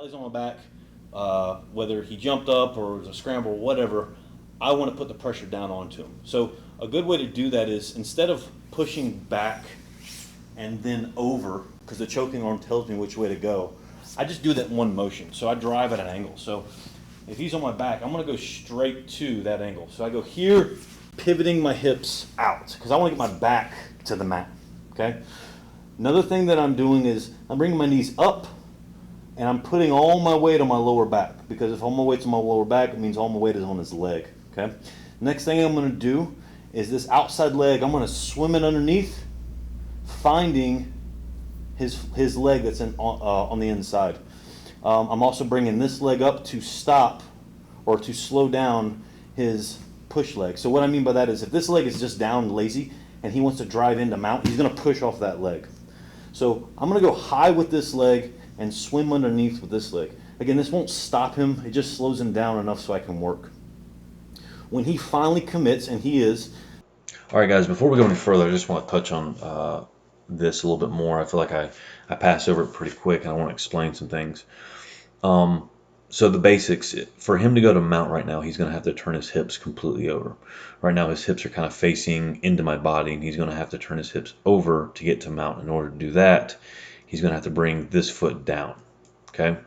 Atlee's on my back, whether he jumped up or it was a scramble or whatever, I want to put the pressure down onto him. So a good way to do that is, instead of pushing back and then over, because the choking arm tells me which way to go, I just do that in one motion. So I drive at an angle. So if he's on my back, I'm going to go straight to that angle. So I go here, pivoting my hips out, because I want to get my back to the mat. Okay. Another thing that I'm doing is I'm bringing my knees up, and I'm putting all my weight on my lower back, because if all my weight's on my lower back, it means all my weight is on his leg. Okay. Next thing I'm going to do is this outside leg, I'm going to swim it underneath, finding his leg that's on the inside. I'm also bringing this leg up to stop or to slow down his push leg. So what I mean by that is, if this leg is just down lazy and he wants to drive into mount, he's going to push off that leg. So I'm going to go high with this leg and swim underneath with this leg. Again, this won't stop him. It just slows him down enough so I can work. When he finally commits, and he is. All right, guys, before we go any further, I just want to touch on this a little bit more. I feel like I passed over it pretty quick, and I want to explain some things. So the basics, for him to go to mount right now, he's going to have to turn his hips completely over. Right now his hips are kind of facing into my body, and he's going to have to turn his hips over to get to mount. In order to do that, he's going to have to bring this foot down. Okay?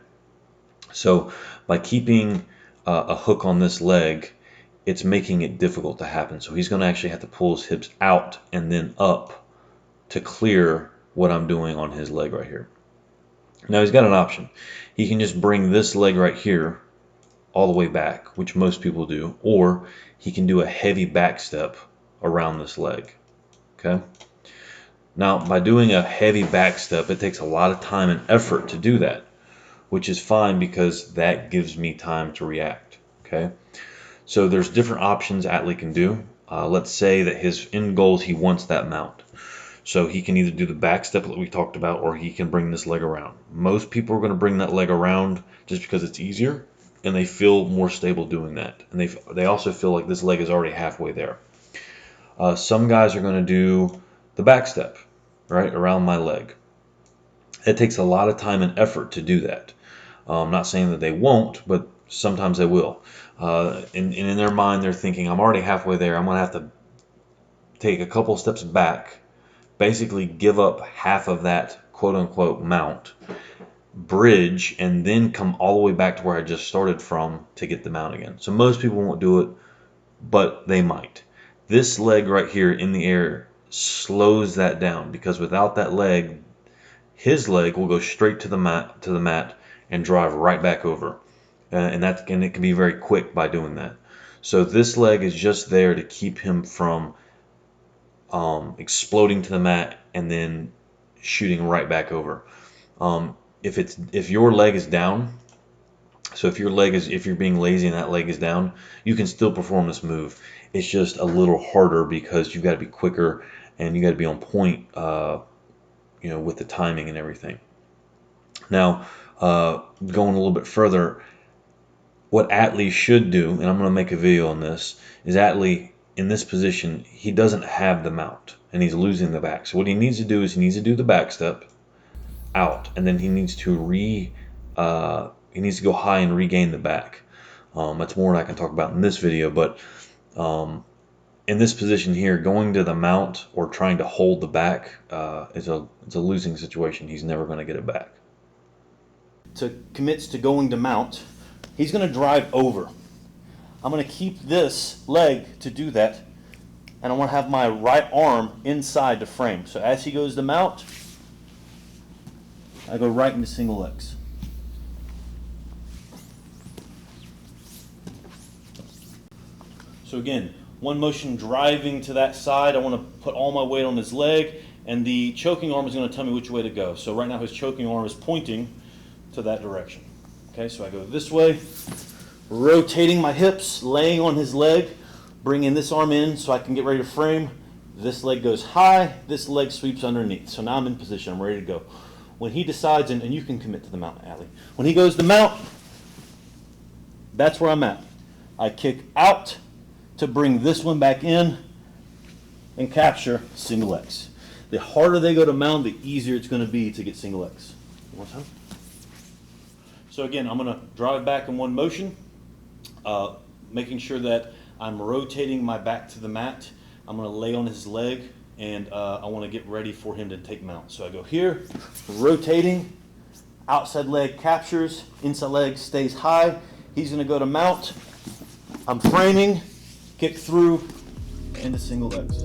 So by keeping a hook on this leg, it's making it difficult to happen. So he's going to actually have to pull his hips out and then up to clear what I'm doing on his leg right here. Now he's got an option. He can just bring this leg right here all the way back, which most people do, or he can do a heavy back step around this leg. Okay? Now, by doing a heavy back step, it takes a lot of time and effort to do that, which is fine because that gives me time to react. Okay? So there's different options Atlee can do. Let's say that his end goal is he wants that mount. So he can either do the back step that we talked about, or he can bring this leg around. Most people are going to bring that leg around just because it's easier, and they feel more stable doing that. And they also feel like this leg is already halfway there. Some guys are going to do the back step, right, around my leg. It takes a lot of time and effort to do that. I'm not saying that they won't, but sometimes they will. In their mind, they're thinking, I'm already halfway there. I'm going to have to take a couple steps back, basically give up half of that quote-unquote mount, bridge, and then come all the way back to where I just started from to get the mount again. So most people won't do it, but they might. This leg right here in the air slows that down, because without that leg, his leg will go straight to the mat and drive right back over. And it can be very quick by doing that. So this leg is just there to keep him from exploding to the mat and then shooting right back over. If your leg is down, so if you're being lazy and that leg is down, you can still perform this move. It's just a little harder because you've got to be quicker and you got to be on point, with the timing and everything. Now, going a little bit further, what Atlee should do, and I'm going to make a video on this, is Atlee, in this position, he doesn't have the mount, and he's losing the back. So what he needs to do is he needs to do the back step out, and then he needs to go high and regain the back. That's more than I can talk about in this video, but in this position here, going to the mount or trying to hold the back it's a losing situation. He's never going to get it back. Commits to going to mount, he's going to drive over. I'm going to keep this leg to do that, and I want to have my right arm inside the frame. So as he goes to mount, I go right into single legs. So again, one motion driving to that side. I want to put all my weight on his leg, and the choking arm is going to tell me which way to go. So right now his choking arm is pointing to that direction. Okay, so I go this way, rotating my hips, laying on his leg, bringing this arm in so I can get ready to frame. This leg goes high, this leg sweeps underneath. So now I'm in position, I'm ready to go. When he decides, and you can commit to the mount, Atlee. When he goes to mount, that's where I'm at. I kick out to bring this one back in and capture single legs. The harder they go to mount, the easier it's going to be to get single legs. One more time. So again, I'm gonna drive back in one motion, making sure that I'm rotating my back to the mat. I'm gonna lay on his leg, and I wanna get ready for him to take mount. So I go here, rotating, outside leg captures, inside leg stays high. He's gonna go to mount. I'm framing, kick through, into single legs.